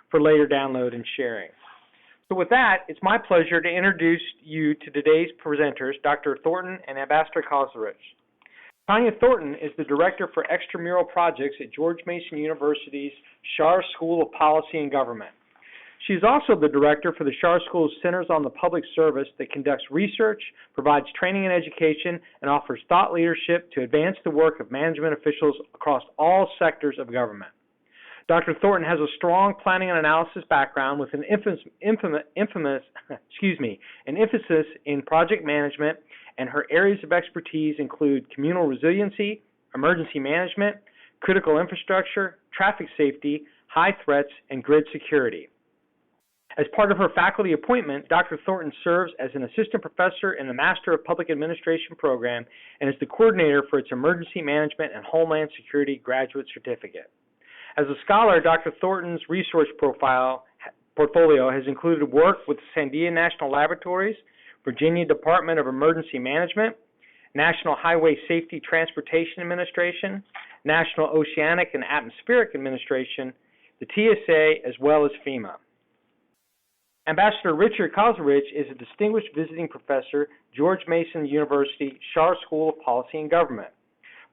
for later download and sharing. So with that, it's my pleasure to introduce you to today's presenters, Dr. Thornton and Ambassador Kozlerich. Tanya Thornton is the Director for Extramural Projects at George Mason University's Charr School of Policy and Government. She is also the Director for the Charr School's Centers on the Public Service that conducts research, provides training and education, and offers thought leadership to advance the work of management officials across all sectors of government. Dr. Thornton has a strong planning and analysis background with an emphasis in project management, and her areas of expertise include communal resiliency, emergency management, critical infrastructure, traffic safety, high threats, and grid security. As part of her faculty appointment, Dr. Thornton serves as an assistant professor in the Master of Public Administration program and is the coordinator for its Emergency Management and Homeland Security Graduate Certificate. As a scholar, Dr. Thornton's resource portfolio has included work with the Sandia National Laboratories, Virginia Department of Emergency Management, National Highway Safety Transportation Administration, National Oceanic and Atmospheric Administration, the TSA, as well as FEMA. Ambassador Richard Kozlerich is a distinguished visiting professor, George Mason University, Charr School of Policy and Government.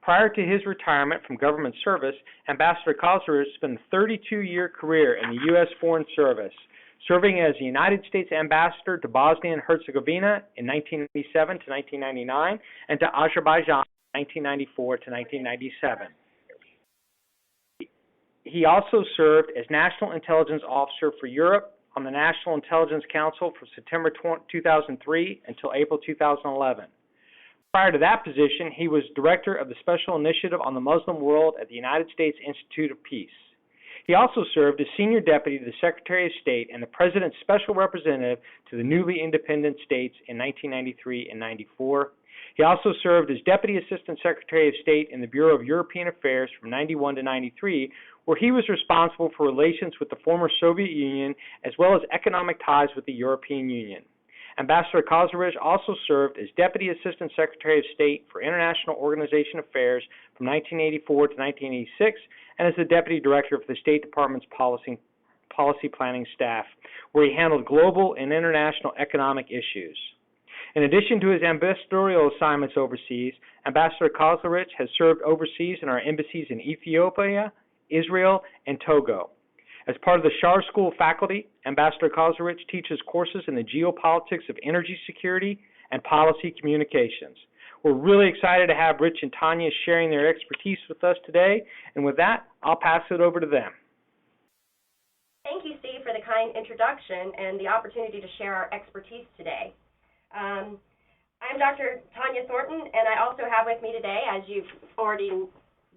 Prior to his retirement from government service, Ambassador Kozlerich spent a 32-year career in the U.S. Foreign Service, serving as the United States Ambassador to Bosnia and Herzegovina in 1997 to 1999 and to Azerbaijan in 1994 to 1997. He also served as National Intelligence Officer for Europe on the National Intelligence Council from September 2003 until April 2011. Prior to that position, he was Director of the Special Initiative on the Muslim World at the United States Institute of Peace. He also served as Senior Deputy to the Secretary of State and the President's Special Representative to the newly independent states in 1993 and 94. He also served as Deputy Assistant Secretary of State in the Bureau of European Affairs from 91 to 93, where he was responsible for relations with the former Soviet Union as well as economic ties with the European Union. Ambassador Kozlerich also served as Deputy Assistant Secretary of State for International Organization Affairs from 1984 to 1986 and as the Deputy Director of the State Department's Policy Planning Staff, where he handled global and international economic issues. In addition to his ambassadorial assignments overseas, Ambassador Kozlerich has served overseas in our embassies in Ethiopia, Israel, and Togo. As part of the Charr School faculty, Ambassador Kozlerich teaches courses in the geopolitics of energy security and policy communications. We're really excited to have Rich and Tanya sharing their expertise with us today, and with that, I'll pass it over to them. Thank you, Steve, for the kind introduction and the opportunity to share our expertise today. I'm Dr. Tanya Thornton, and I also have with me today, as you've already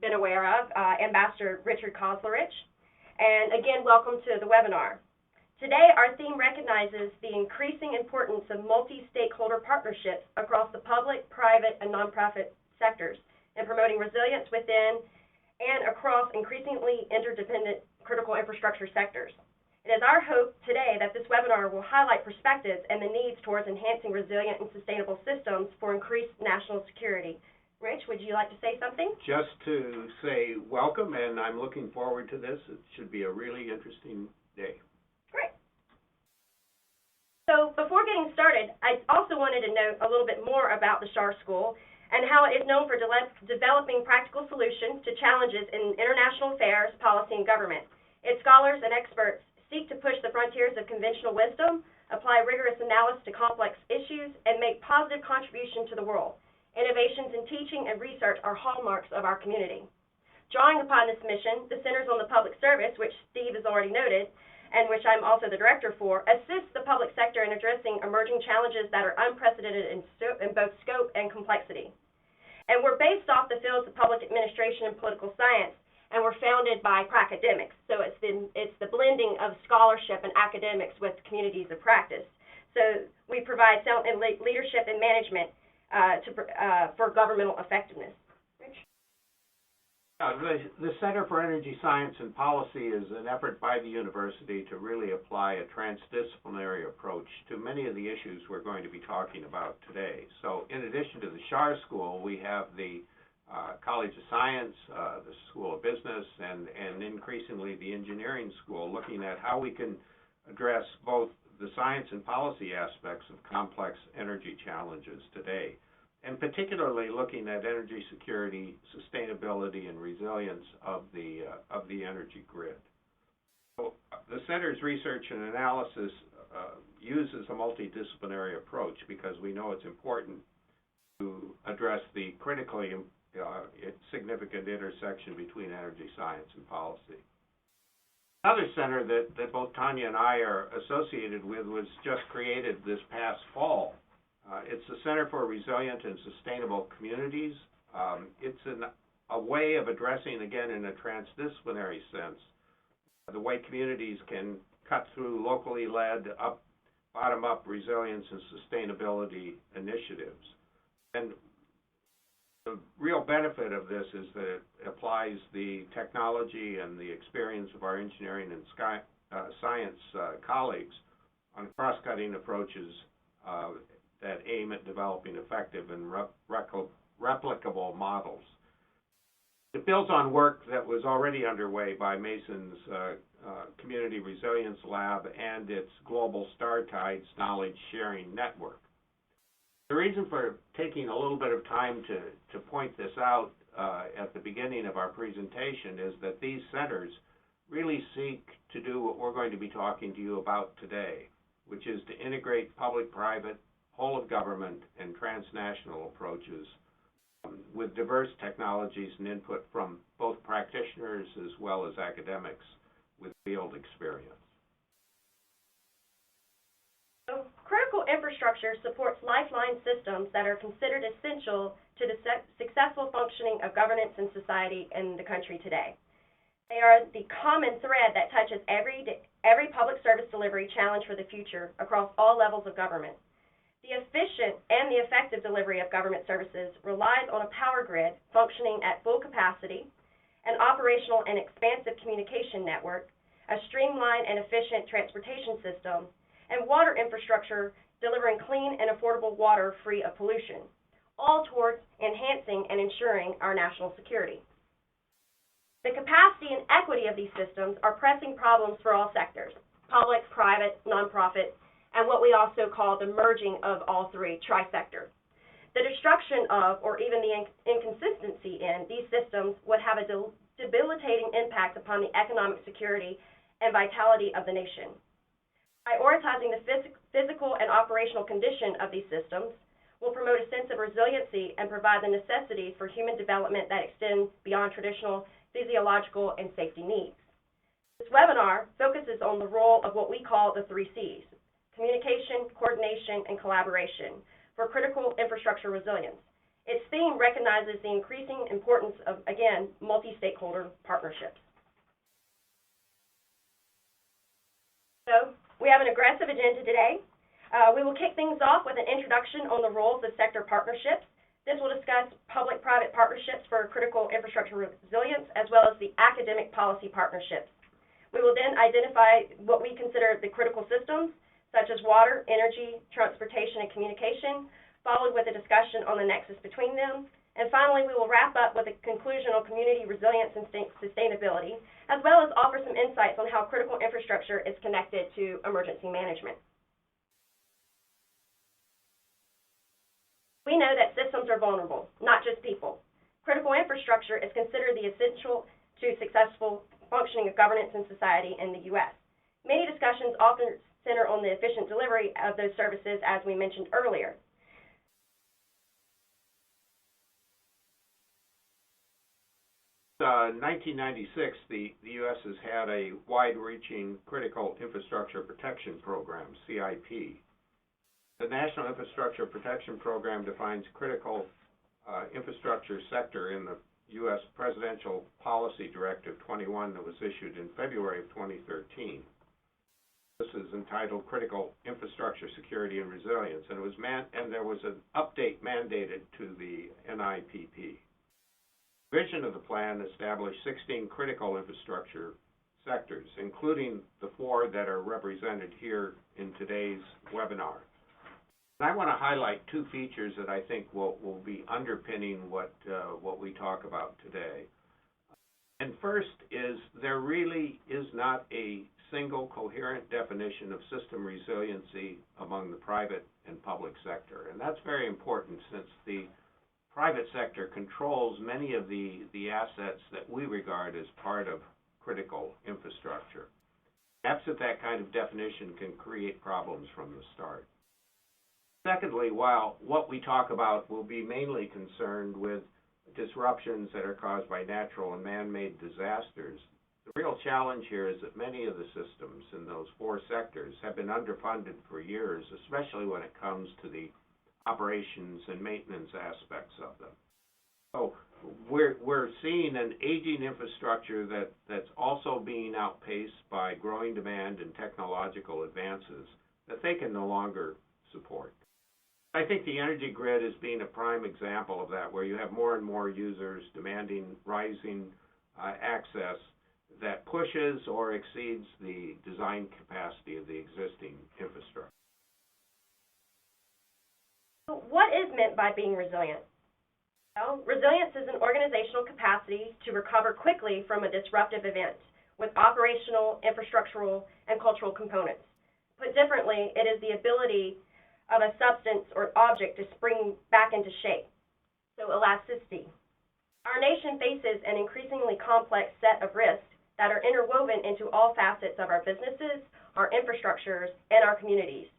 been aware of, Ambassador Richard Kozlerich. And again, welcome to the webinar. Today, our theme recognizes the increasing importance of multi-stakeholder partnerships across the public, private, and nonprofit sectors in promoting resilience within and across increasingly interdependent critical infrastructure sectors. It is our hope today that this webinar will highlight perspectives and the needs towards enhancing resilient and sustainable systems for increased national security. Rich, would you like to say something? Just to say welcome, and I'm looking forward to this. It should be a really interesting day. Great. So before getting started, I also wanted to note a little bit more about the Charr School and how it is known for developing practical solutions to challenges in international affairs, policy, and government. Its scholars and experts seek to push the frontiers of conventional wisdom, apply rigorous analysis to complex issues, and make positive contribution to the world. Innovations in teaching and research are hallmarks of our community. Drawing upon this mission, the Centers on the Public Service, which Steve has already noted, and which I'm also the director for, assists the public sector in addressing emerging challenges that are unprecedented in both scope and complexity. And we're based off the fields of public administration and political science, and we're founded by academics. So it's the blending of scholarship and academics with communities of practice. So we provide leadership and management for governmental effectiveness. Rich? The Center for Energy Science and Policy is an effort by the university to really apply a transdisciplinary approach to many of the issues we're going to be talking about today. So in addition to the Charr School, we have the College of Science, the School of Business, and increasingly the Engineering School, looking at how we can address both the science and policy aspects of complex energy challenges today, and particularly looking at energy security, sustainability, and resilience of the energy grid. So the Center's research and analysis uses a multidisciplinary approach because we know it's important to address the critically significant intersection between energy science and policy. Another center that both Tanya and I are associated with was just created this past fall. It's the Center for Resilient and Sustainable Communities. It's a way of addressing, again, in a transdisciplinary sense, the way communities can cut through locally led, bottom-up resilience and sustainability initiatives. And the real benefit of this is that it applies the technology and the experience of our engineering and science colleagues on cross-cutting approaches that aim at developing effective and replicable models. It builds on work that was already underway by Mason's Community Resilience Lab and its Global Star Tides Knowledge Sharing Network. The reason for taking a little bit of time to point this out at the beginning of our presentation is that these centers really seek to do what we're going to be talking to you about today, which is to integrate public-private, whole-of-government, and transnational approaches with diverse technologies and input from both practitioners as well as academics with field experience. So, critical infrastructure supports lifeline systems that are considered essential to the successful functioning of governance and society in the country today. They are the common thread that touches every public service delivery challenge for the future across all levels of government. The efficient and the effective delivery of government services relies on a power grid functioning at full capacity, an operational and expansive communication network, a streamlined and efficient transportation system, and water infrastructure delivering clean and affordable water free of pollution, all towards enhancing and ensuring our national security. The capacity and equity of these systems are pressing problems for all sectors, public, private, nonprofit, and what we also call the merging of all three, trisector. The destruction of, or even the inconsistency in, these systems would have a debilitating impact upon the economic security and vitality of the nation. Prioritizing the physical and operational condition of these systems will promote a sense of resiliency and provide the necessities for human development that extend beyond traditional physiological and safety needs. This webinar focuses on the role of what we call the 3 C's: communication, coordination, and collaboration for critical infrastructure resilience. Its theme recognizes the increasing importance of, again, multi-stakeholder partnerships. So, we have an aggressive agenda today. We will kick things off with an introduction on the roles of sector partnerships. This will discuss public-private partnerships for critical infrastructure resilience, as well as the academic policy partnerships. We will then identify what we consider the critical systems, such as water, energy, transportation, and communication, followed with a discussion on the nexus between them. And finally, we will wrap up with a conclusion on community resilience and sustainability, as well as offer some insights on how critical infrastructure is connected to emergency management. We know that systems are vulnerable, not just people. Critical infrastructure is considered the essential to successful functioning of governance and society in the U.S. Many discussions often center on the efficient delivery of those services, as we mentioned earlier. In 1996, the U.S. has had a wide-reaching Critical Infrastructure Protection Program, CIP. The National Infrastructure Protection Program defines critical infrastructure sector in the U.S. Presidential Policy Directive 21 that was issued in February of 2013. This is entitled Critical Infrastructure Security and Resilience, and there was an update mandated to the NIPP. The vision of the plan established 16 critical infrastructure sectors, including the 4 that are represented here in today's webinar. I want to highlight two features that I think will be underpinning what we talk about today. And first is there really is not a single coherent definition of system resiliency among the private and public sector. And that's very important since the private sector controls many of the assets that we regard as part of critical infrastructure. Absent that kind of definition can create problems from the start. Secondly, while what we talk about will be mainly concerned with disruptions that are caused by natural and man-made disasters, the real challenge here is that many of the systems in those four sectors have been underfunded for years, especially when it comes to the operations and maintenance aspects of them. So we're seeing an aging infrastructure that's also being outpaced by growing demand and technological advances that they can no longer support. I think the energy grid is being a prime example of that, where you have more and more users demanding rising access that pushes or exceeds the design capacity of the existing infrastructure. So what is meant by being resilient? Well, resilience is an organizational capacity to recover quickly from a disruptive event with operational, infrastructural, and cultural components. Put differently, it is the ability of a substance or object to spring back into shape. So elasticity. Our nation faces an increasingly complex set of risks that are interwoven into all facets of our businesses, our infrastructures, and our communities.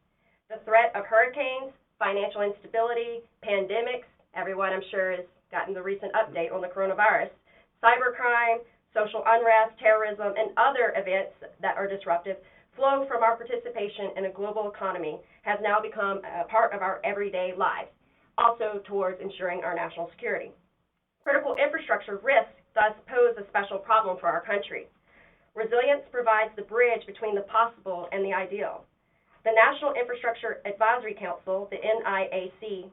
The threat of hurricanes, financial instability, pandemics, everyone I'm sure has gotten the recent update on the coronavirus, cybercrime, social unrest, terrorism, and other events that are disruptive flow from our participation in a global economy has now become a part of our everyday lives, also towards ensuring our national security. Critical infrastructure risks thus pose a special problem for our country. Resilience provides the bridge between the possible and the ideal. The National Infrastructure Advisory Council, the NIAC,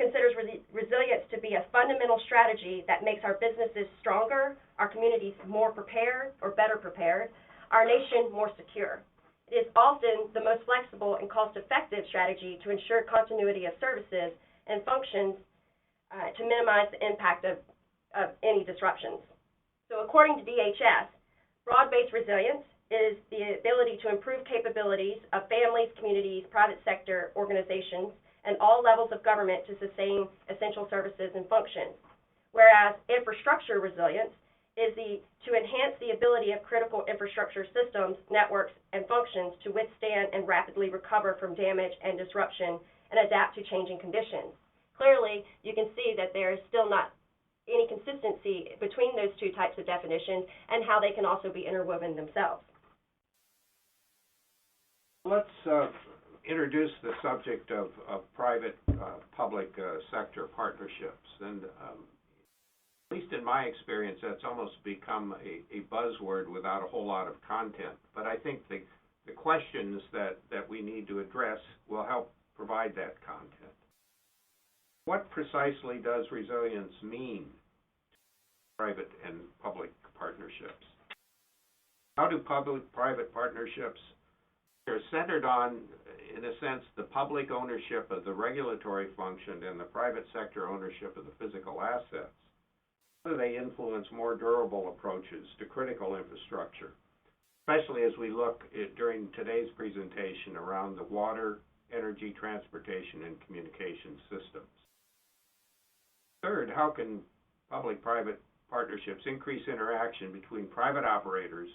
considers resilience to be a fundamental strategy that makes our businesses stronger, our communities more prepared or better prepared, our nation more secure. It is often the most flexible and cost-effective strategy to ensure continuity of services and functions to minimize the impact of any disruptions. So according to DHS, broad-based resilience is the ability to improve capabilities of families, communities, private sector organizations, and all levels of government to sustain essential services and functions. Whereas infrastructure resilience is to enhance the ability of critical infrastructure systems, networks, and functions to withstand and rapidly recover from damage and disruption and adapt to changing conditions. Clearly, you can see that there is still not any consistency between those two types of definitions and how they can also be interwoven themselves. Let's introduce the subject of private-public sector partnerships. And at least in my experience, that's almost become a buzzword without a whole lot of content. But I think the questions that we need to address will help provide that content. What precisely does resilience mean to private and public partnerships? How do public-private partnerships, they're centered on, in a sense, the public ownership of the regulatory function and the private sector ownership of the physical assets. How do they influence more durable approaches to critical infrastructure, especially as we look during today's presentation around the water, energy, transportation, and communication systems? Third, how can public-private partnerships increase interaction between private operators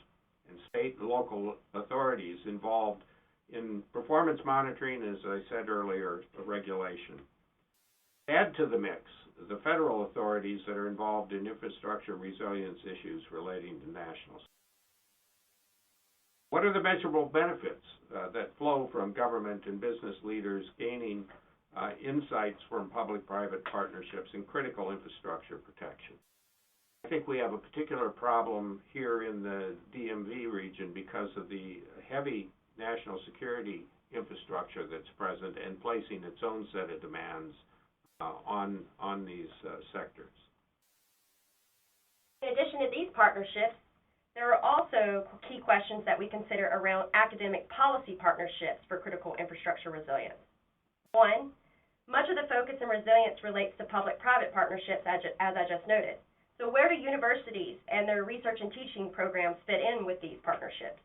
and state and local authorities involved in performance monitoring, as I said earlier, regulation? Add to the mix the federal authorities that are involved in infrastructure resilience issues relating to national security. What are the measurable benefits that flow from government and business leaders gaining insights from public-private partnerships in critical infrastructure protection? I think we have a particular problem here in the DMV region because of the heavy national security infrastructure that's present and placing its own set of demands on these sectors. In addition to these partnerships, there are also key questions that we consider around academic policy partnerships for critical infrastructure resilience. One, much of the focus in resilience relates to public-private partnerships, as I just noted. So where do universities and their research and teaching programs fit in with these partnerships?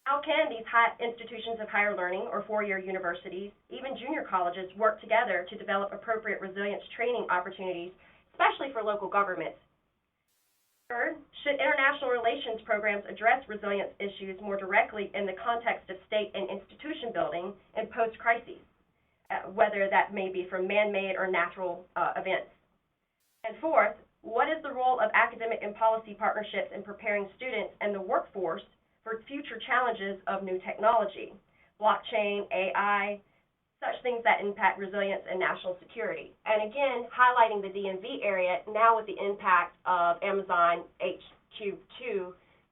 How can these institutions of higher learning or four-year universities, even junior colleges, work together to develop appropriate resilience training opportunities, especially for local governments? Third, should international relations programs address resilience issues more directly in the context of state and institution building in post-crises, whether that may be from man-made or natural events? And fourth, what is the role of academic and policy partnerships in preparing students and the workforce for future challenges of new technology, blockchain, AI, such things that impact resilience and national security? And again, highlighting the DMV area now with the impact of Amazon HQ2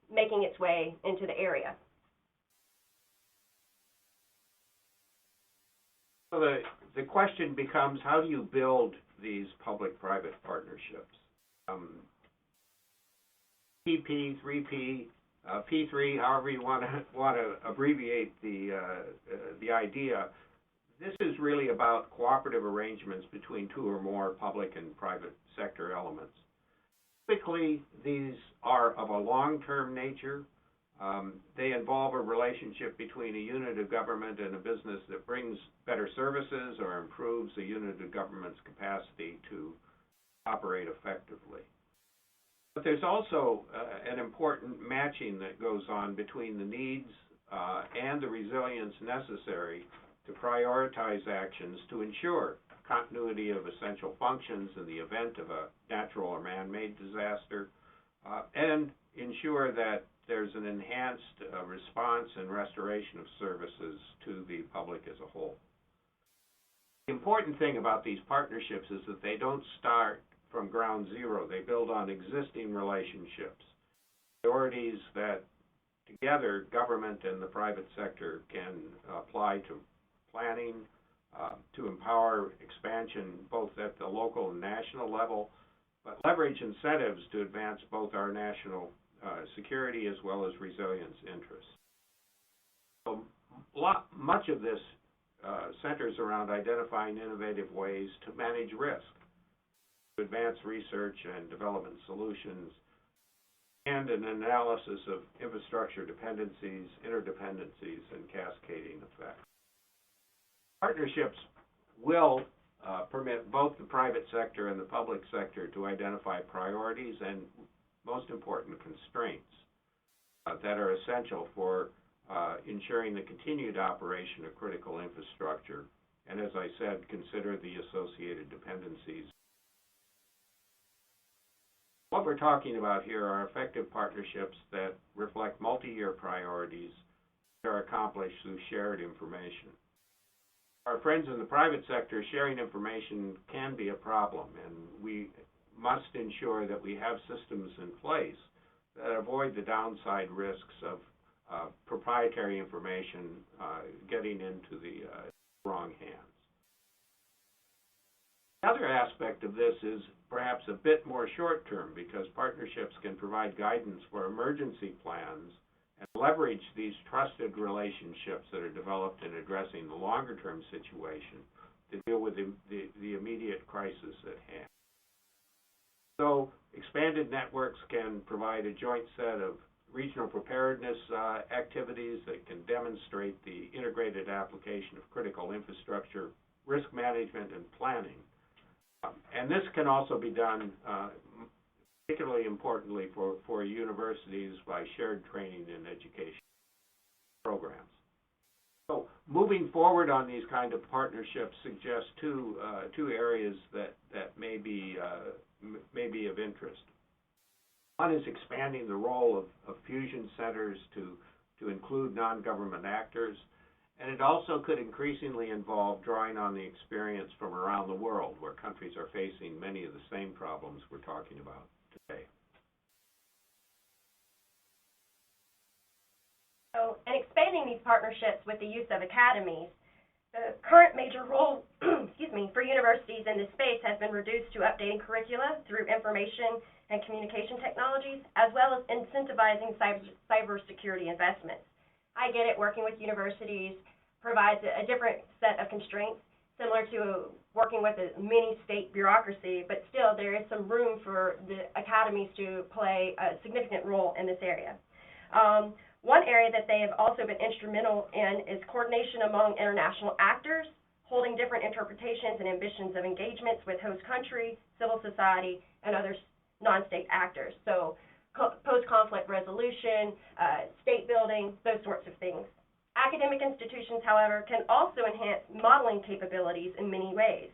making its way into the area. So the question becomes, how do you build these public-private partnerships? PP, 3P, P3, however you want to abbreviate the idea. This is really about cooperative arrangements between two or more public and private sector elements. Typically, these are of a long-term nature. They involve a relationship between a unit of government and a business that brings better services or improves a unit of government's capacity to operate effectively. But there's also an important matching that goes on between the needs and the resilience necessary to prioritize actions to ensure continuity of essential functions in the event of a natural or man-made disaster, and ensure that there's an enhanced response and restoration of services to the public as a whole. The important thing about these partnerships is that they don't start from ground zero. They build on existing relationships, priorities that together government and the private sector can apply to planning, to empower expansion both at the local and national level, but leverage incentives to advance both our national security as well as resilience interests. So much of this centers around identifying innovative ways to manage risk, to advance research and development solutions, and an analysis of infrastructure dependencies, interdependencies, and cascading effects. Partnerships will permit both the private sector and the public sector to identify priorities and, most important, constraints that are essential for ensuring the continued operation of critical infrastructure, and, as I said, consider the associated dependencies. What we're talking about here are effective partnerships that reflect multi-year priorities that are accomplished through shared information. Our friends in the private sector, sharing information can be a problem, and we must ensure that we have systems in place that avoid the downside risks of proprietary information getting into the wrong hands. The other aspect of this is perhaps a bit more short-term, because partnerships can provide guidance for emergency plans and leverage these trusted relationships that are developed in addressing the longer-term situation to deal with the immediate crisis at hand. So expanded networks can provide a joint set of regional preparedness activities that can demonstrate the integrated application of critical infrastructure, risk management, and planning. And this can also be done, particularly importantly, for universities by shared training and education programs. So moving forward on these kind of partnerships suggests two areas that may be of interest. One is expanding the role of fusion centers to include non-government actors, and it also could increasingly involve drawing on the experience from around the world, where countries are facing many of the same problems we're talking about today. So, in expanding these partnerships with the use of academies, the current major role for universities in this space has been reduced to updating curricula through information and communication technologies, as well as incentivizing cybersecurity investments. I get it, working with universities provides a different set of constraints, similar to working with a mini-state bureaucracy, but still there is some room for the academies to play a significant role in this area. One area that they have also been instrumental in is coordination among international actors, holding different interpretations and ambitions of engagements with host country, civil society, and other non-state actors. So post-conflict resolution, state building, those sorts of things. Academic institutions, however, can also enhance modeling capabilities in many ways.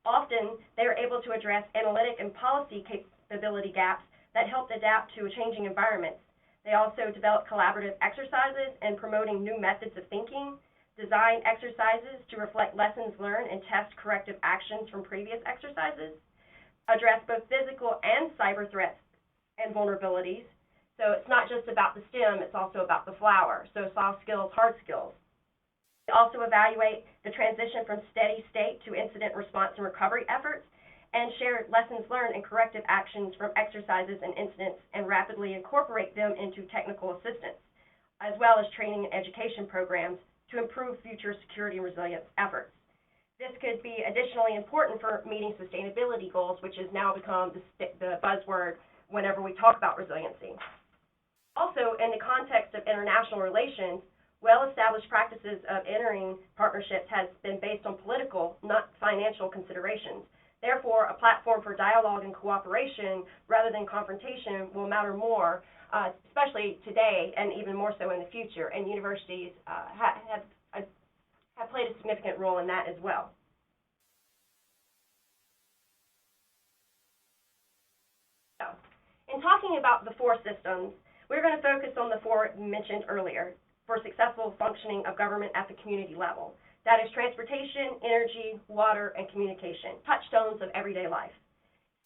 Often, they are able to address analytic and policy capability gaps that help adapt to a changing environment. They also develop collaborative exercises and promoting new methods of thinking, design exercises to reflect lessons learned and test corrective actions from previous exercises, address both physical and cyber threats and vulnerabilities. So it's not just about the stem, it's also about the flower. So soft skills, hard skills. They also evaluate the transition from steady state to incident response and recovery efforts, and share lessons learned and corrective actions from exercises and incidents and rapidly incorporate them into technical assistance, as well as training and education programs to improve future security and resilience efforts. This could be additionally important for meeting sustainability goals, which has now become the buzzword whenever we talk about resiliency. Also, in the context of international relations, well-established practices of entering partnerships has been based on political, not financial considerations. Therefore, a platform for dialogue and cooperation rather than confrontation will matter more, especially today and even more so in the future. And universities have played a significant role in that as well. So, in talking about the four systems, we're going to focus on the four mentioned earlier for successful functioning of government at the community level. That is transportation, energy, water, and communication, touchstones of everyday life.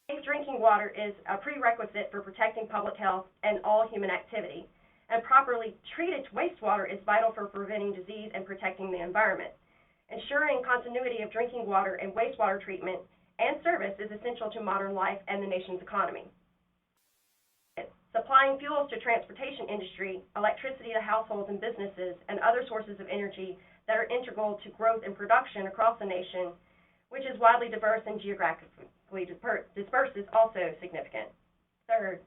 Safe drinking water is a prerequisite for protecting public health and all human activity, and properly treated wastewater is vital for preventing disease and protecting the environment. Ensuring continuity of drinking water and wastewater treatment and service is essential to modern life and the nation's economy. Supplying fuels to transportation industry, electricity to households and businesses, and other sources of energy that are integral to growth and production across the nation, which is widely diverse and geographically dispersed, is also significant. Third,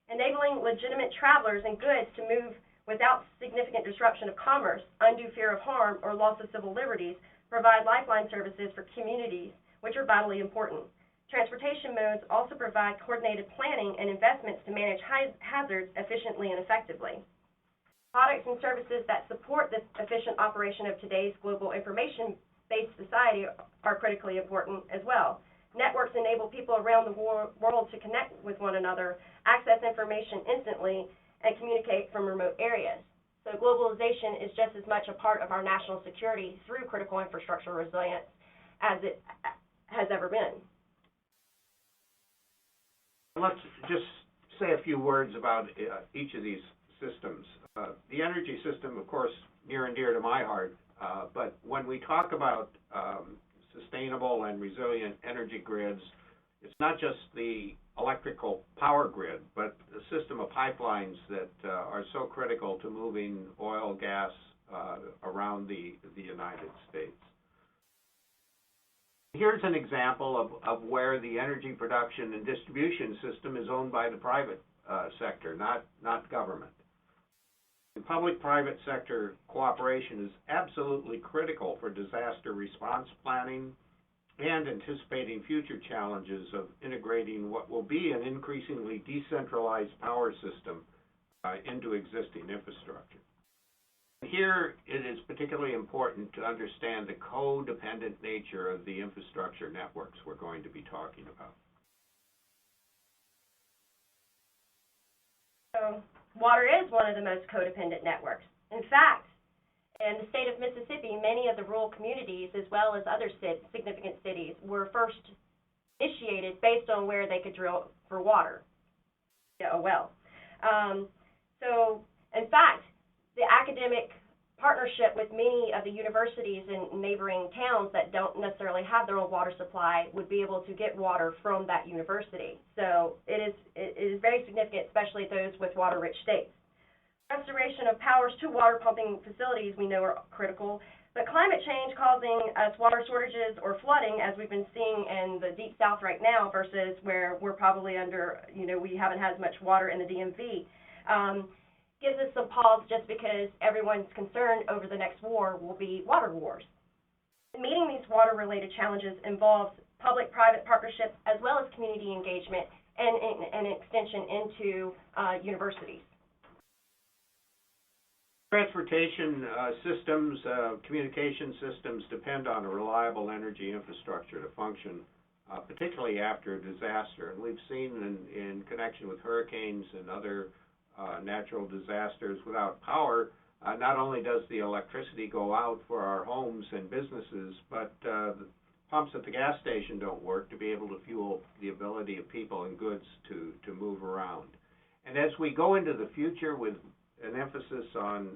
enabling legitimate travelers and goods to move without significant disruption of commerce, undue fear of harm, or loss of civil liberties provide lifeline services for communities, which are vitally important. Transportation modes also provide coordinated planning and investments to manage hazards efficiently and effectively. Products and services that support this efficient operation of today's global information-based society are critically important as well. Networks enable people around the world to connect with one another, access information instantly, and communicate from remote areas. So globalization is just as much a part of our national security through critical infrastructure resilience as it has ever been. Let's just say a few words about each of these systems. The energy system, of course, near and dear to my heart, but when we talk about sustainable and resilient energy grids, it's not just the electrical power grid, but the system of pipelines that are so critical to moving oil, gas around the United States. Here's an example of where the energy production and distribution system is owned by the private sector, not government. The public-private sector cooperation is absolutely critical for disaster response planning and anticipating future challenges of integrating what will be an increasingly decentralized power system into existing infrastructure. Here, it is particularly important to understand the codependent nature of the infrastructure networks we're going to be talking about. So, water is one of the most codependent networks. In fact, in the state of Mississippi, many of the rural communities, as well as other significant cities, were first initiated based on where they could drill for water, a well. So, in fact, the academic partnership with many of the universities in neighboring towns that don't necessarily have their own water supply would be able to get water from that university. So it is very significant, especially those with water-rich states. Restoration of powers to water pumping facilities we know are critical, But climate change causing us water shortages or flooding, as we've been seeing in the Deep South right now, versus where we're probably under, we haven't had as much water in the DMV, gives us some pause just because everyone's concerned over the next war will be water wars. Meeting these water-related challenges involves public-private partnerships as well as community engagement and an extension into universities. Transportation systems, communication systems depend on a reliable energy infrastructure to function, particularly after a disaster. And we've seen in connection with hurricanes and other natural disasters, without power, not only does the electricity go out for our homes and businesses, but the pumps at the gas station don't work to be able to fuel the ability of people and goods to move around. And as we go into the future with an emphasis on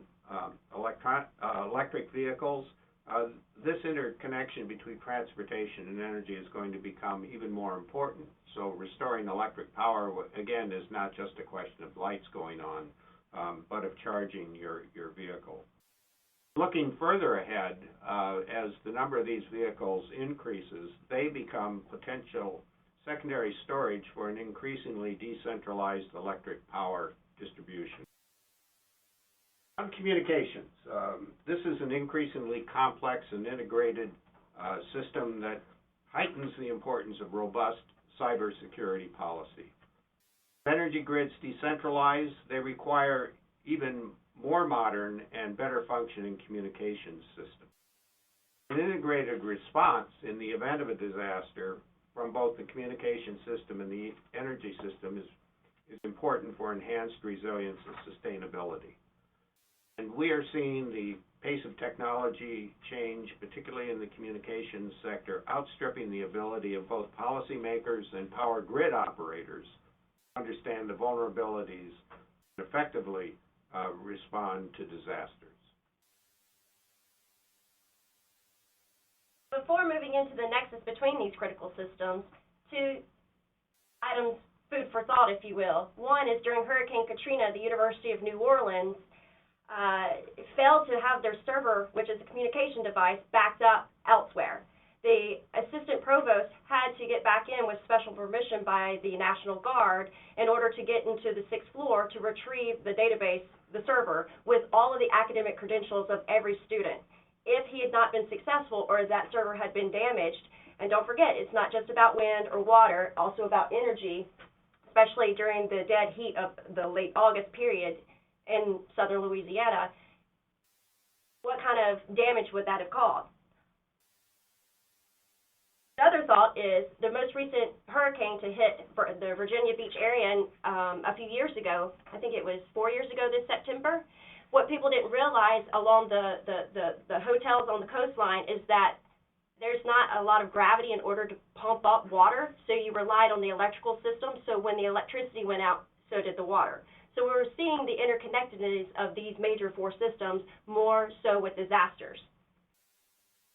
electric vehicles, this interconnection between transportation and energy is going to become even more important. So restoring electric power, again, is not just a question of lights going on, but of charging your vehicle. Looking further ahead, as the number of these vehicles increases, they become potential secondary storage for an increasingly decentralized electric power distribution. On communications, this is an increasingly complex and integrated system that heightens the importance of robust cybersecurity policy. Energy grids decentralized, they require even more modern and better functioning communications systems. An integrated response in the event of a disaster from both the communication system and the energy system is important for enhanced resilience and sustainability. And we are seeing the pace of technology change, particularly in the communications sector, outstripping the ability of both policymakers and power grid operators to understand the vulnerabilities and effectively respond to disasters. Before moving into the nexus between these critical systems, two items, food for thought, if you will. One is during Hurricane Katrina, the University of New Orleans failed to have their server, which is a communication device, backed up elsewhere. The assistant provost had to get back in with special permission by the National Guard in order to get into the 6th floor to retrieve the database, the server, with all of the academic credentials of every student. If he had not been successful or that server had been damaged, and don't forget, it's not just about wind or water, also about energy, especially during the dead heat of the late August period in southern Louisiana, what kind of damage would that have caused? Another thought is the most recent hurricane to hit the Virginia Beach area a few years ago, I think it was 4 years ago this September. What people didn't realize along the hotels on the coastline is that there's not a lot of gravity in order to pump up water, so you relied on the electrical system, so when the electricity went out, so did the water. So we're seeing the interconnectedness of these major four systems more so with disasters.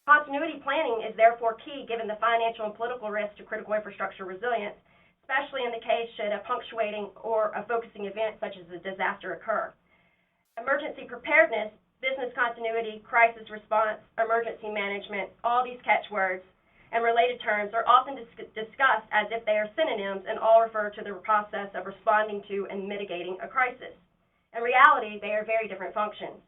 Continuity planning is therefore key given the financial and political risk to critical infrastructure resilience, especially in the case should a punctuating or a focusing event such as a disaster occur. Emergency preparedness, business continuity, crisis response, emergency management, all these catchwords and related terms are often discussed as if they are synonyms and all refer to the process of responding to and mitigating a crisis. In reality, they are very different functions.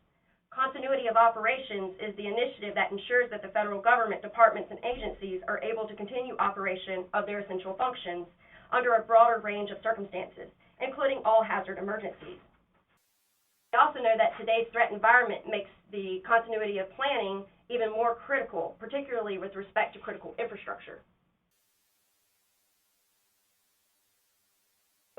Continuity of operations is the initiative that ensures that the federal government, departments, and agencies are able to continue operation of their essential functions under a broader range of circumstances, including all hazard emergencies. We also know that today's threat environment makes the continuity of planning even more critical, particularly with respect to critical infrastructure.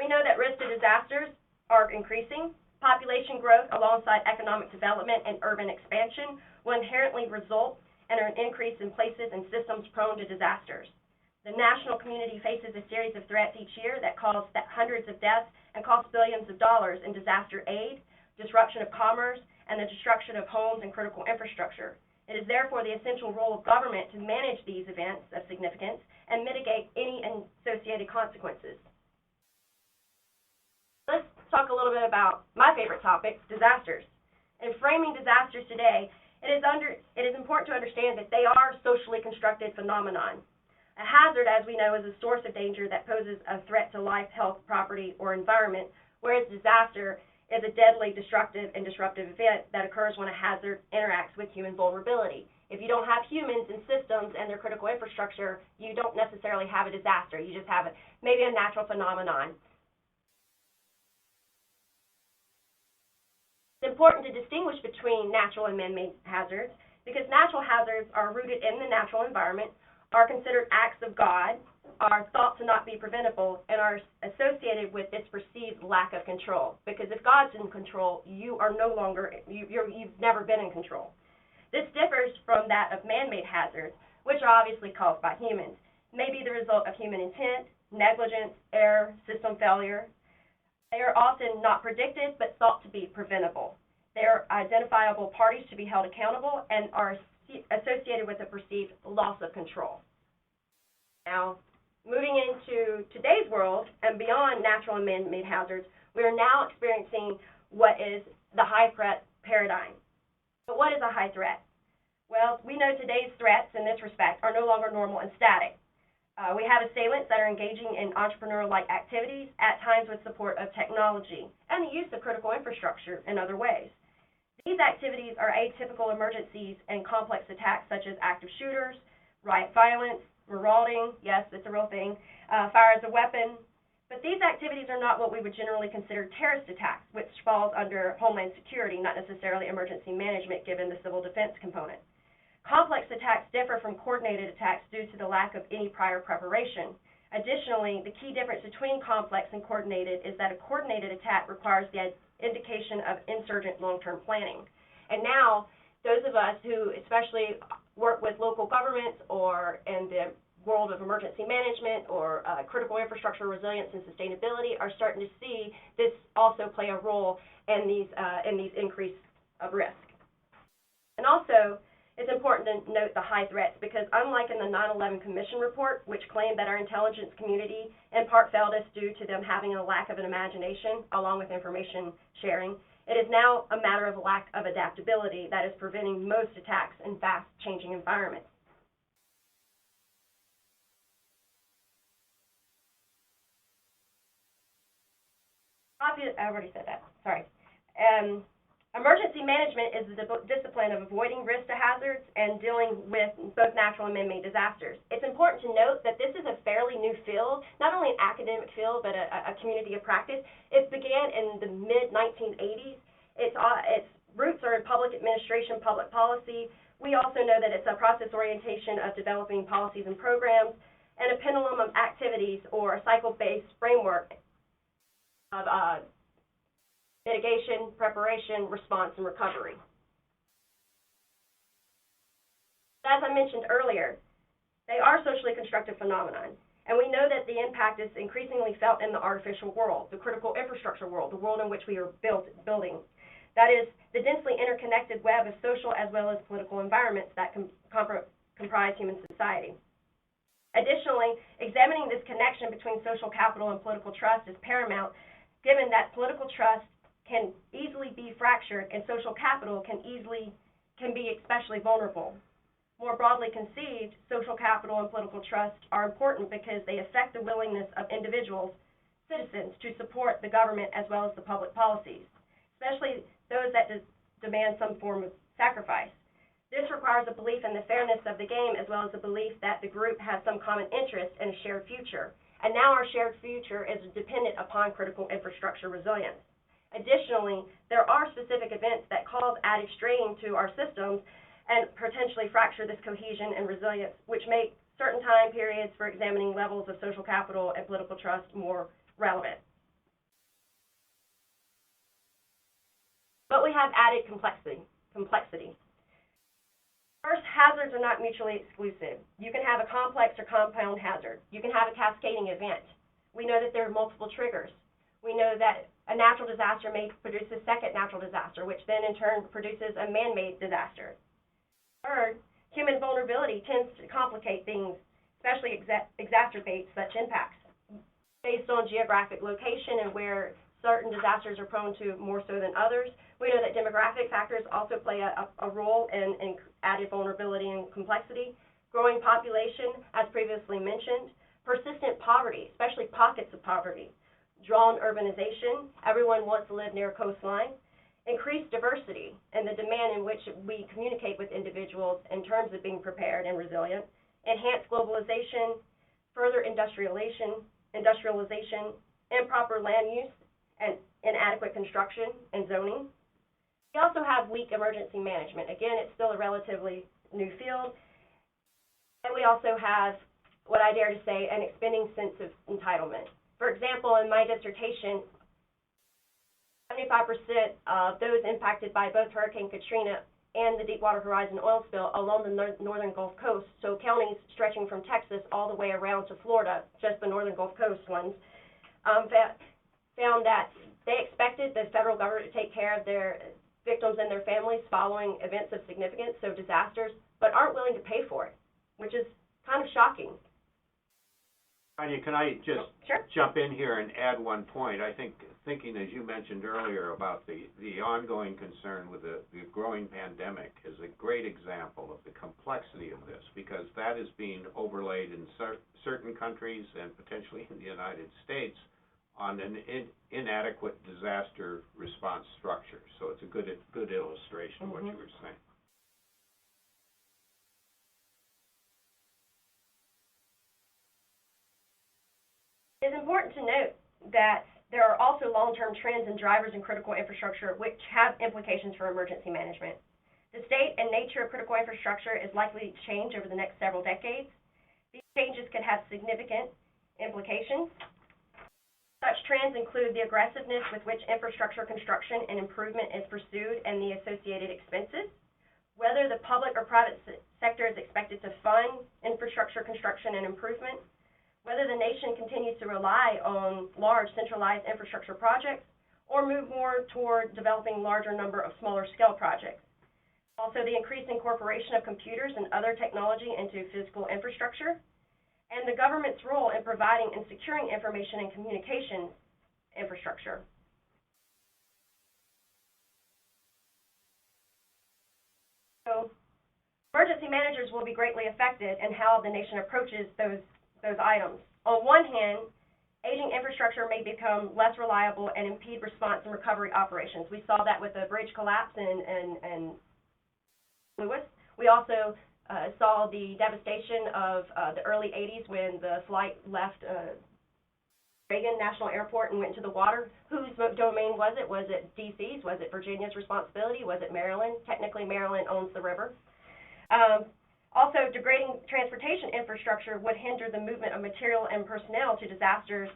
We know that risks to disasters are increasing. Population growth alongside economic development and urban expansion will inherently result in an increase in places and systems prone to disasters. The national community faces a series of threats each year that cause hundreds of deaths and cost billions of dollars in disaster aid, disruption of commerce, and the destruction of homes and critical infrastructure. It is therefore the essential role of government to manage these events of significance and mitigate any associated consequences. Let's talk a little bit about my favorite topic, disasters. In framing disasters today, It is important to understand that they are socially constructed phenomenon. A hazard, as we know, is a source of danger that poses a threat to life, health, property, or environment, whereas disaster is a deadly, destructive, and disruptive event that occurs when a hazard interacts with human vulnerability. If you don't have humans and systems and their critical infrastructure, you don't necessarily have a disaster. You just have maybe a natural phenomenon. It's important to distinguish between natural and man-made hazards because natural hazards are rooted in the natural environment, are considered acts of God, are thought to not be preventable, and are associated with this perceived lack of control. Because if God's in control, you are no longer, you've never been in control. This differs from that of man-made hazards, which are obviously caused by humans, may be the result of human intent, negligence, error, system failure. They are often not predicted, but thought to be preventable. They are identifiable parties to be held accountable and are associated with a perceived loss of control. Now, moving into today's world and beyond natural and man-made hazards, we are now experiencing what is the high threat paradigm. But what is a high threat? Well, we know today's threats in this respect are no longer normal and static. We have assailants that are engaging in entrepreneurial-like activities, at times with support of technology and the use of critical infrastructure in other ways. These activities are atypical emergencies and complex attacks such as active shooters, riot violence, marauding, yes, it's a real thing, fire as a weapon. But these activities are not what we would generally consider terrorist attacks, which falls under Homeland Security, not necessarily emergency management given the civil defense component. Complex attacks differ from coordinated attacks due to the lack of any prior preparation. Additionally, the key difference between complex and coordinated is that a coordinated attack requires the indication of insurgent long-term planning. And now, those of us who especially work with local governments or in the world of emergency management or critical infrastructure resilience and sustainability are starting to see this also play a role in these increase of risk. And also, it's important to note the high threats because unlike in the 9/11 Commission report, which claimed that our intelligence community in part failed us due to them having a lack of an imagination along with information sharing, it is now a matter of lack of adaptability that is preventing most attacks in fast-changing environments. I already said that, sorry. Emergency management is the discipline of avoiding risk to hazards and dealing with both natural and man-made disasters. It's important to note that this is a fairly new field, not only an academic field, but a community of practice. It began in the mid-1980s. Its roots are in public administration, public policy. We also know that it's a process orientation of developing policies and programs, and a pendulum of activities or a cycle-based framework of mitigation, preparation, response, and recovery. As I mentioned earlier, they are socially constructed phenomenon, and we know that the impact is increasingly felt in the artificial world, the critical infrastructure world, the world in which we are building. That is, the densely interconnected web of social as well as political environments that comprise human society. Additionally, examining this connection between social capital and political trust is paramount, given that political trust can easily be fractured and social capital can be especially vulnerable. More broadly conceived, social capital and political trust are important because they affect the willingness of individuals, citizens, to support the government as well as the public policies, especially those that demand some form of sacrifice. This requires a belief in the fairness of the game as well as a belief that the group has some common interest in a shared future. And now our shared future is dependent upon critical infrastructure resilience. Additionally, there are specific events that cause added strain to our systems and potentially fracture this cohesion and resilience, which make certain time periods for examining levels of social capital and political trust more relevant. But we have added complexity. First, hazards are not mutually exclusive. You can have a complex or compound hazard. You can have a cascading event. We know that there are multiple triggers. We know that a natural disaster may produce a second natural disaster, which then in turn produces a man-made disaster. Third, human vulnerability tends to complicate things, especially exacerbate such impacts. Based on geographic location and where certain disasters are prone to more so than others, We know that demographic factors also play a role in added vulnerability and complexity. Growing population, as previously mentioned. Persistent poverty, especially pockets of poverty. Drawn urbanization, everyone wants to live near a coastline. Increased diversity and the demand in which we communicate with individuals in terms of being prepared and resilient. Enhanced globalization, further industrialization, improper land use, and inadequate construction and zoning. We also have weak emergency management. Again, it's still a relatively new field. And we also have, what I dare to say, an expanding sense of entitlement. For example, in my dissertation, 75% of those impacted by both Hurricane Katrina and the Deepwater Horizon oil spill along the northern Gulf Coast, so counties stretching from Texas all the way around to Florida, just the northern Gulf Coast ones, found that they expected the federal government to take care of their victims and their families following events of significance, so disasters, but aren't willing to pay for it, which is kind of shocking. Tanya, can I just Sure. jump in here and add one point? I think, thinking as you mentioned earlier about the ongoing concern with the growing pandemic is a great example of the complexity of this, because that is being overlaid in certain countries and potentially in the United States on an inadequate disaster response structure. So it's a good illustration of what you were saying. It's important to note that there are also long-term trends and drivers in critical infrastructure which have implications for emergency management. The state and nature of critical infrastructure is likely to change over the next several decades. These changes could have significant implications. Such trends include the aggressiveness with which infrastructure construction and improvement is pursued and the associated expenses, whether the public or private sector is expected to fund infrastructure construction and improvement, whether the nation continues to rely on large centralized infrastructure projects or move more toward developing larger number of smaller scale projects. Also, the increased incorporation of computers and other technology into physical infrastructure, and the government's role in providing and securing information and communication infrastructure. So, emergency managers will be greatly affected in how the nation approaches those items. On one hand, aging infrastructure may become less reliable and impede response and recovery operations. We saw that with the bridge collapse in Lewis. We also saw the devastation of the early 80s when the flight left Reagan National Airport and went into the water. Whose domain was it? Was it DC's? Was it Virginia's responsibility? Was it Maryland? Technically, Maryland owns the river. Also, degrading transportation infrastructure would hinder the movement of material and personnel to disasters.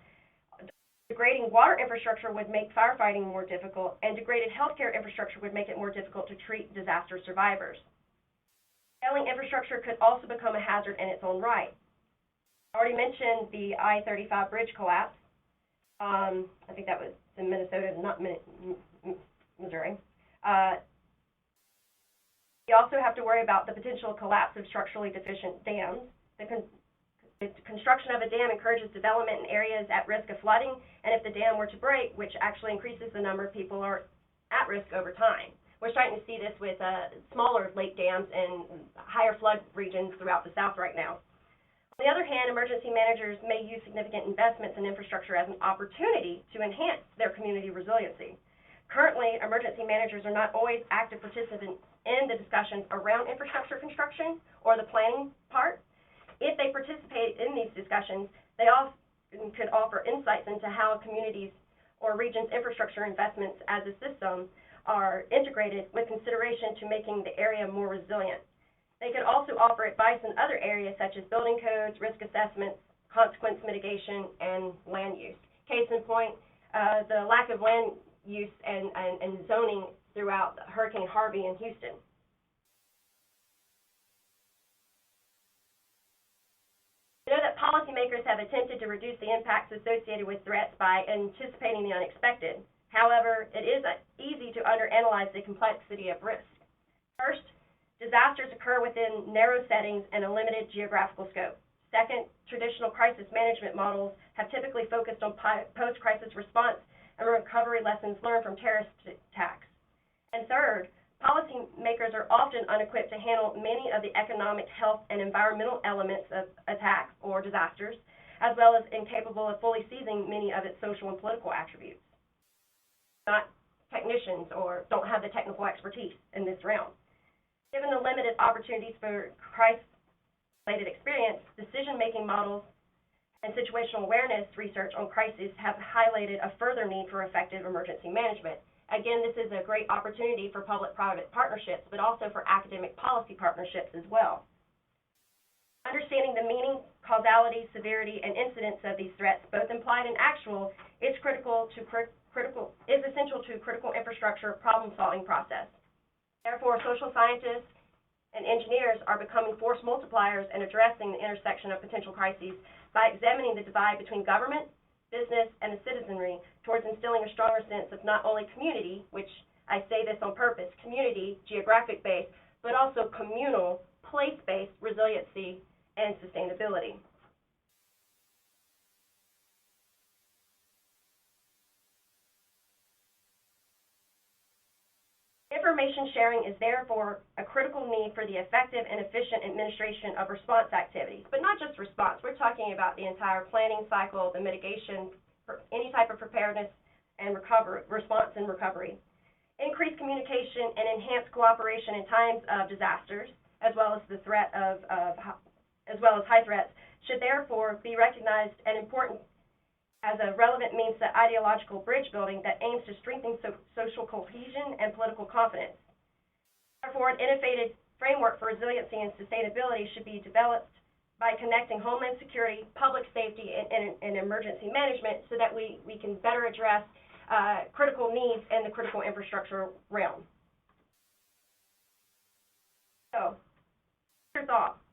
Degrading water infrastructure would make firefighting more difficult, and degraded healthcare infrastructure would make it more difficult to treat disaster survivors. Failing infrastructure could also become a hazard in its own right. I already mentioned the I-35 bridge collapse. I think that was in Minnesota, not Missouri. We also have to worry about the potential collapse of structurally deficient dams. The construction of a dam encourages development in areas at risk of flooding, and if the dam were to break, which actually increases the number of people are at risk over time. We're starting to see this with smaller lake dams in higher flood regions throughout the South right now. On the other hand, emergency managers may use significant investments in infrastructure as an opportunity to enhance their community resiliency. Currently, emergency managers are not always active participants in the discussions around infrastructure construction or the planning part. If they participate in these discussions, they often could offer insights into how communities or regions' infrastructure investments as a system are integrated with consideration to making the area more resilient. They could also offer advice in other areas such as building codes, risk assessments, consequence mitigation, and land use. Case in point, the lack of land use and zoning throughout Hurricane Harvey in Houston. We know that policymakers have attempted to reduce the impacts associated with threats by anticipating the unexpected. However, it is easy to underanalyze the complexity of risk. First, disasters occur within narrow settings and a limited geographical scope. Second, traditional crisis management models have typically focused on post-crisis response and recovery lessons learned from terrorist attacks. policymakers are often unequipped to handle many of the economic, health, and environmental elements of attacks or disasters, as well as incapable of fully seizing many of its social and political attributes. Not technicians or don't have the technical expertise in this realm. Given the limited opportunities for crisis-related experience, decision-making models and situational awareness research on crises have highlighted a further need for effective emergency management. Again, this is a great opportunity for public-private partnerships, but also for academic policy partnerships as well. Understanding the meaning, causality, severity, and incidence of these threats, both implied and actual, is essential to critical infrastructure problem-solving process. Therefore, social scientists and engineers are becoming force multipliers and addressing the intersection of potential crises by examining the divide between government, business, and the citizenry towards instilling a stronger sense of not only community, which I say this on purpose, community, geographic-based, but also communal, place-based resiliency and sustainability. Information sharing is therefore a critical need for the effective and efficient administration of response activities, but not just response. We're talking about the entire planning cycle, the mitigation, for any type of preparedness and response and recovery. Increased communication and enhanced cooperation in times of disasters, as well as the threat as well as high threats, should therefore be recognized and important as a relevant means to ideological bridge building that aims to strengthen social cohesion and political confidence. Therefore, an innovative framework for resiliency and sustainability should be developed by connecting homeland security, public safety, and emergency management so that we can better address critical needs in the critical infrastructure realm. So, your thought.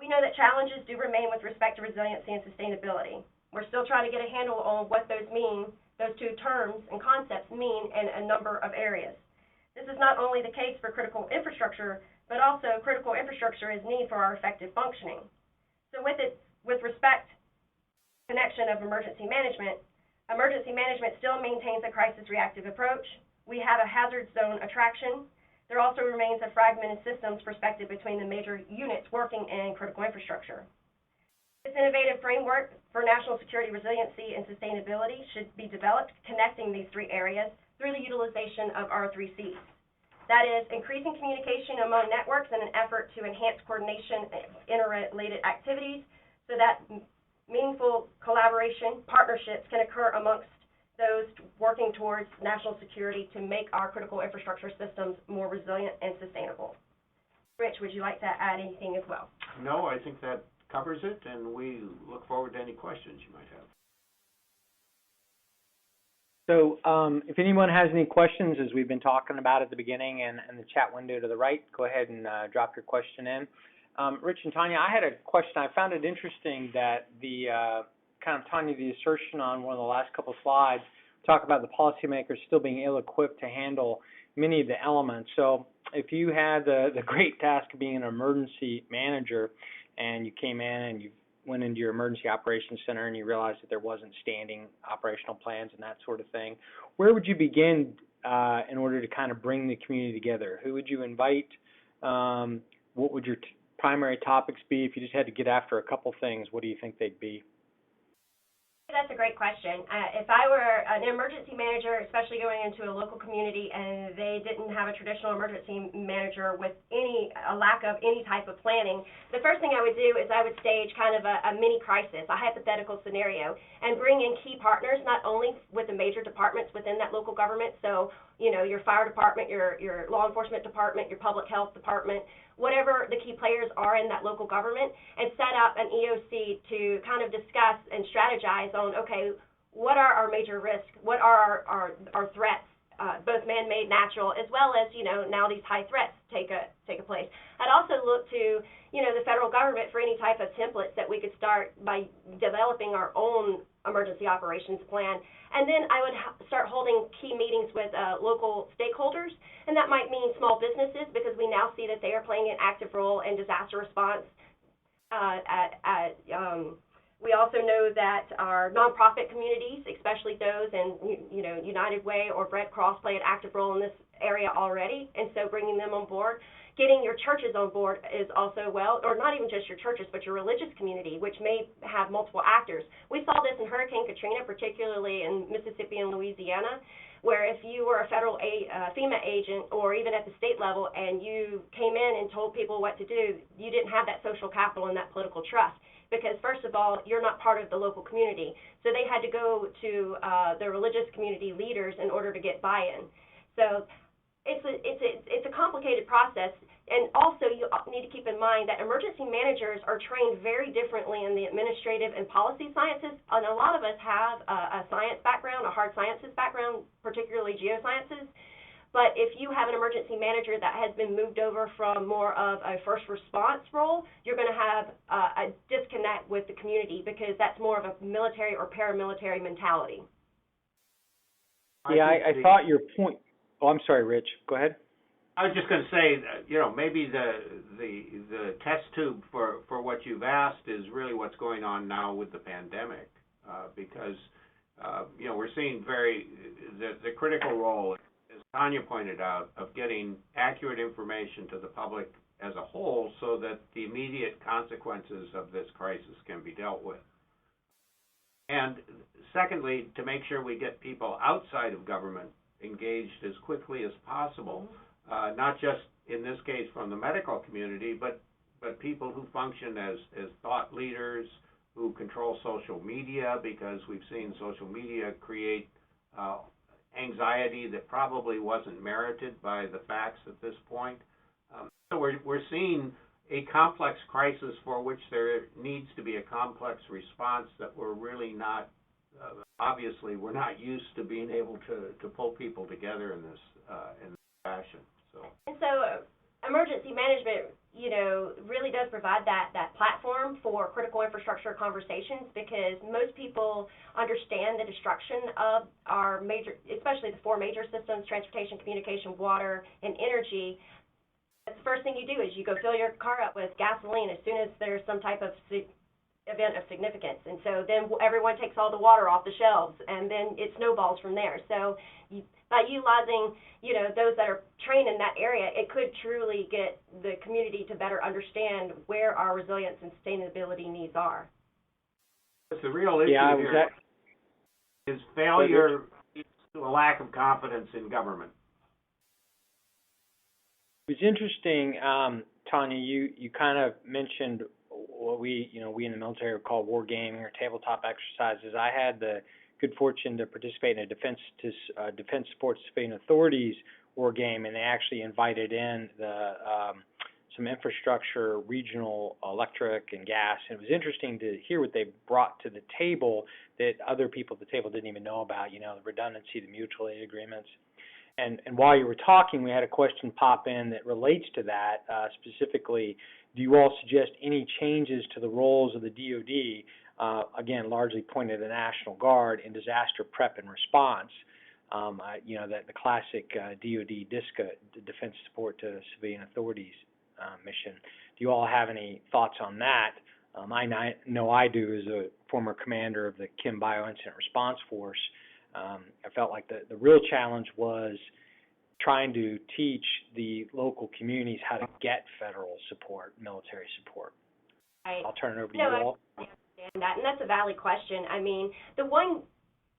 We know that challenges do remain with respect to resiliency and sustainability. We're still trying to get a handle on what those two terms and concepts mean in a number of areas. This is not only the case for critical infrastructure, but also critical infrastructure is needed for our effective functioning. So with respect to connection of emergency management still maintains a crisis reactive approach. We have a hazard zone attraction. There also remains a fragmented systems perspective between the major units working in critical infrastructure. This innovative framework for national security, resiliency, and sustainability should be developed, connecting these three areas through the utilization of our 3 Cs. That is, increasing communication among networks in an effort to enhance coordination and interrelated activities so that meaningful collaboration, partnerships can occur amongst those working towards national security to make our critical infrastructure systems more resilient and sustainable. Rich, would you like to add anything as well? No, I think that covers it, and we look forward to any questions you might have. So if anyone has any questions, as we've been talking about at the beginning and the chat window to the right, go ahead and drop your question in. Rich and Tanya, I had a question. I found it interesting that the Tanya, the assertion on one of the last couple of slides, talk about the policymakers still being ill-equipped to handle many of the elements. So if you had the great task of being an emergency manager, and you came in and you went into your emergency operations center and you realized that there wasn't standing operational plans and that sort of thing, where would you begin in order to kind of bring the community together? Who would you invite? What would your primary topics be? If you just had to get after a couple things, what do you think they'd be? That's a great question. If I were an emergency manager, especially going into a local community, and they didn't have a traditional emergency manager with a lack of any type of planning, the first thing I would do is I would stage kind of a mini crisis, a hypothetical scenario, and bring in key partners, not only with the major departments within that local government, so your fire department, your law enforcement department, your public health department, whatever the key players are in that local government, and set up an EOC to kind of discuss and strategize on, okay, what are our major risks? What are our threats, both man-made, natural, as well as, now these high threats take a place. I'd also look to, the federal government for any type of templates that we could start by developing our own emergency operations plan. And then I would start holding key meetings with local stakeholders, and that might mean small businesses, because we now see that they are playing an active role in disaster response We also know that our nonprofit communities, especially those in, United Way or Red Cross, play an active role in this area already, and so bringing them on board. Getting your churches on board is also or not even just your churches, but your religious community, which may have multiple actors. We saw this in Hurricane Katrina, particularly in Mississippi and Louisiana, where if you were a federal FEMA agent or even at the state level and you came in and told people what to do, you didn't have that social capital and that political trust. Because first of all, you're not part of the local community. So they had to go to the religious community leaders in order to get buy-in. So it's a complicated process, and also you need to keep in mind that emergency managers are trained very differently in the administrative and policy sciences, and a lot of us have a science background, a hard sciences background, particularly geosciences. But if you have an emergency manager that has been moved over from more of a first response role, you're going to have a disconnect with the community because that's more of a military or paramilitary mentality. Yeah, I thought your point. Oh, I'm sorry, Rich. Go ahead. I was just going to say, maybe the test tube for what you've asked is really what's going on now with the pandemic, because we're seeing the critical role, as Tanya pointed out, of getting accurate information to the public as a whole, so that the immediate consequences of this crisis can be dealt with. And secondly, to make sure we get people outside of government engaged as quickly as possible, not just in this case from the medical community, but people who function as thought leaders, who control social media, because we've seen social media create anxiety that probably wasn't merited by the facts at this point. So we're seeing a complex crisis for which there needs to be a complex response that we're really not. Obviously, we're not used to being able to pull people together in this fashion. And so emergency management, really does provide that platform for critical infrastructure conversations, because most people understand the destruction of our major, especially the four major systems: transportation, communication, water, and energy. The first thing you do is you go fill your car up with gasoline as soon as there's some type of event of significance, and so then everyone takes all the water off the shelves, and then it snowballs from there. So by utilizing, those that are trained in that area, it could truly get the community to better understand where our resilience and sustainability needs are. The real issue here is failure to a lack of confidence in government. It was interesting, Tanya, you kind of mentioned what we in the military would call war gaming or tabletop exercises. I had the good fortune to participate in a Defense Support Civilian Authorities war game, and they actually invited in some infrastructure, regional electric and gas. And it was interesting to hear what they brought to the table that other people at the table didn't even know about, the redundancy, the mutual aid agreements. And while you were talking, we had a question pop in that relates to that, specifically, do you all suggest any changes to the roles of the DoD, again, largely pointed at the National Guard, in disaster prep and response, that the classic DoD DSCA, Defense Support to Civilian Authorities mission. Do you all have any thoughts on that? I know I do, as a former commander of the Kim Bioincident Response Force. I felt like the real challenge was trying to teach the local communities how to get federal support, military support. Right. I'll turn it over to you all. I understand that, and that's a valid question. I mean, the one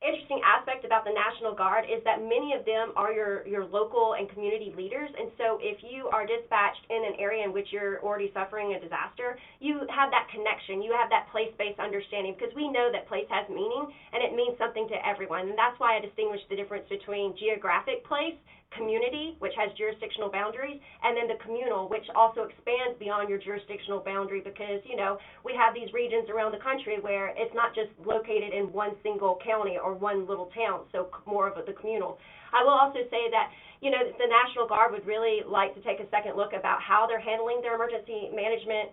interesting aspect about the National Guard is that many of them are your local and community leaders, and so if you are dispatched in an area in which you're already suffering a disaster, you have that connection, you have that place-based understanding, because we know that place has meaning, and it means something to everyone, and that's why I distinguish the difference between geographic place, community, which has jurisdictional boundaries, and then the communal, which also expands beyond your jurisdictional boundary, because, we have these regions around the country where it's not just located in one single county or one little town, so more of the communal. I will also say that, the National National Guard would really like to take a second look about how they're handling their emergency management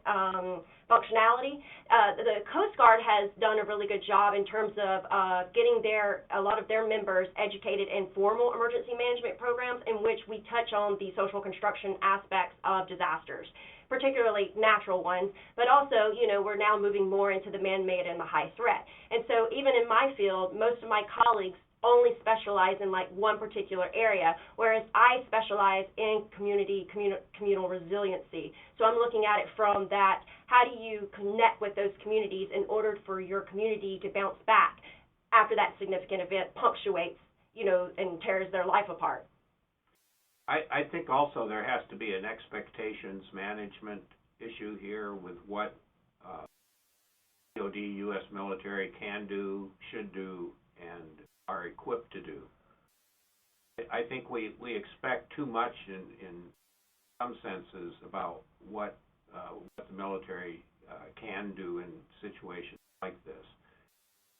functionality. The Coast Guard has done a really good job in terms of getting a lot of their members educated in formal emergency management programs in which we touch on the social construction aspects of disasters, particularly natural ones, but also, we're now moving more into the man-made and the high threat. And so even in my field, most of my colleagues only specialize in like one particular area, whereas I specialize in communal resiliency. So I'm looking at it from that, how do you connect with those communities in order for your community to bounce back after that significant event punctuates, and tears their life apart. I think also there has to be an expectations management issue here with what DoD, U.S. military can do, should do, and are equipped to do. I think we expect too much in some senses about what the military can do in situations like this.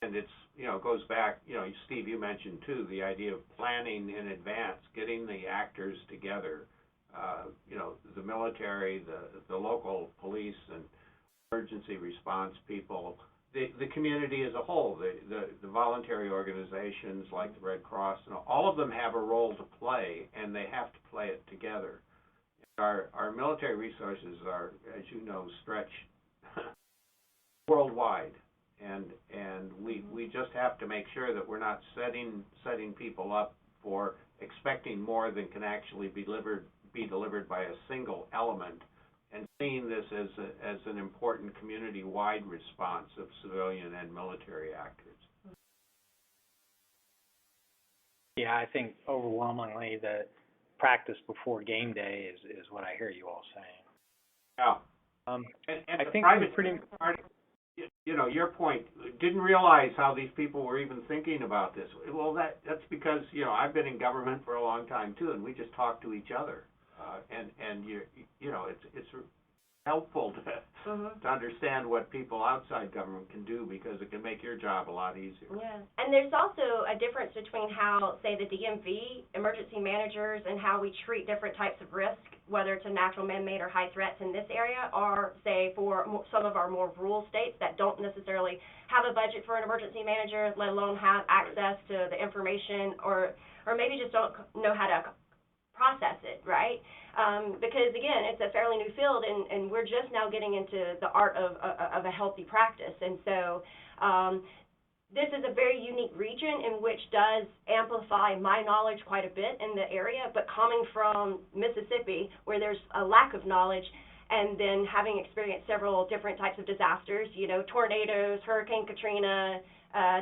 And it's, goes back, Steve, you mentioned too, the idea of planning in advance, getting the actors together, the military, the local police and emergency response people, the community as a whole, the voluntary organizations like the Red Cross, all of them have a role to play, and they have to play it together. Our military resources are, as you know, stretched worldwide, and we just have to make sure that we're not setting people up for expecting more than can actually be delivered by a single element, and seeing this as an important community-wide response of civilian and military actors. Yeah, I think overwhelmingly the practice before game day is what I hear you all saying. Yeah. I the think private pretty. Your point, didn't realize how these people were even thinking about this. Well, that's because I've been in government for a long time too, and we just talk to each other, and it's helpful to understand what people outside government can do, because it can make your job a lot easier. Yeah, and there's also a difference between how, say, the DMV emergency managers and how we treat different types of risk, whether it's a natural, man-made, or high threats in this area, or, say, for some of our more rural states that don't necessarily have a budget for an emergency manager, let alone have access to the information, or maybe just don't know how to process it, right? Because, again, it's a fairly new field, and we're just now getting into the art of a healthy practice. And so this is a very unique region in which does amplify my knowledge quite a bit in the area, but coming from Mississippi, where there's a lack of knowledge, and then having experienced several different types of disasters, tornadoes, Hurricane Katrina,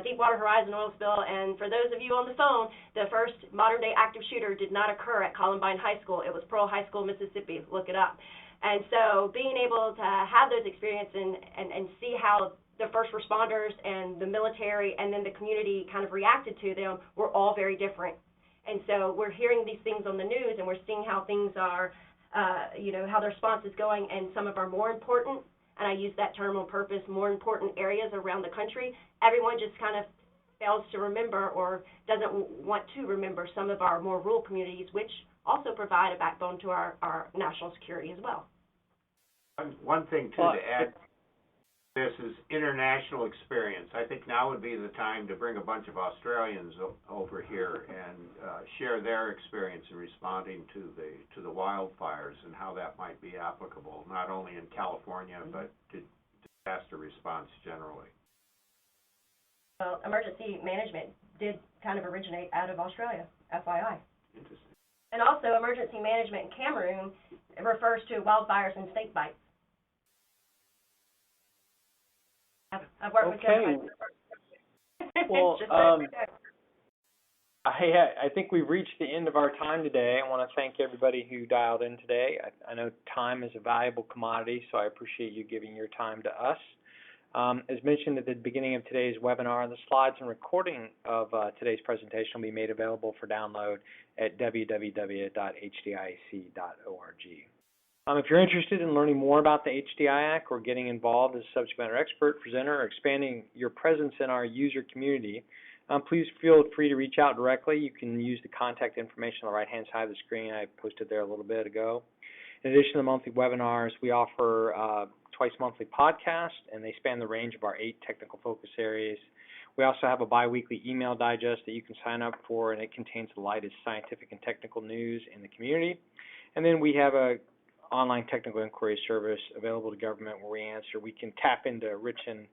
Deepwater Horizon oil spill, and for those of you on the phone, the first modern-day active shooter did not occur at Columbine High School. It was Pearl High School, Mississippi. Look it up. And so being able to have those experiences and see how the first responders and the military and then the community kind of reacted to them were all very different. And so we're hearing these things on the news, and we're seeing how things are, how the response is going, and some of our more important, and I use that term on purpose, more important areas around the country, everyone just kind of fails to remember or doesn't want to remember some of our more rural communities, which also provide a backbone to our national security as well. One thing, too, to add this is international experience. I think now would be the time to bring a bunch of Australians over here and share their experience in responding to the wildfires and how that might be applicable, not only in California, but to disaster response generally. Well, emergency management did kind of originate out of Australia, FYI. Interesting. And also, emergency management in Cameroon refers to wildfires and snake bites. I've worked with them. Well, I think we've reached the end of our time today. I want to thank everybody who dialed in today. I know time is a valuable commodity, so I appreciate you giving your time to us. As mentioned at the beginning of today's webinar, the slides and recording of today's presentation will be made available for download at www.hdIAC.org. If you're interested in learning more about the HDIAC or getting involved as a subject matter expert, presenter, or expanding your presence in our user community, Please feel free to reach out directly. You can use the contact information on the right-hand side of the screen. I posted there a little bit ago. In addition to the monthly webinars, we offer twice-monthly podcasts, and they span the range of our 8 technical focus areas. We also have a bi-weekly email digest that you can sign up for, and it contains the latest scientific and technical news in the community. And then we have a online technical inquiry service available to government where we can tap into Rich and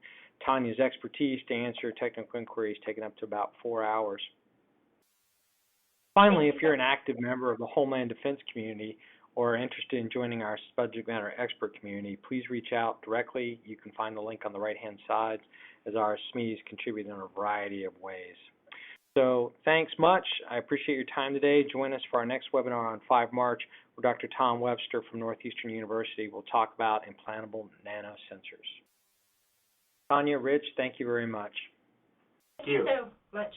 Tanya's expertise to answer technical inquiries taking up to about 4 hours. Finally, if you're an active member of the Homeland Defense community or are interested in joining our subject matter expert community, please reach out directly. You can find the link on the right-hand side, as our SMEs contribute in a variety of ways. So thanks much. I appreciate your time today. Join us for our next webinar on 5 March, where Dr. Tom Webster from Northeastern University will talk about implantable nanosensors. Tanya, Rich, thank you very much. Thank you so much.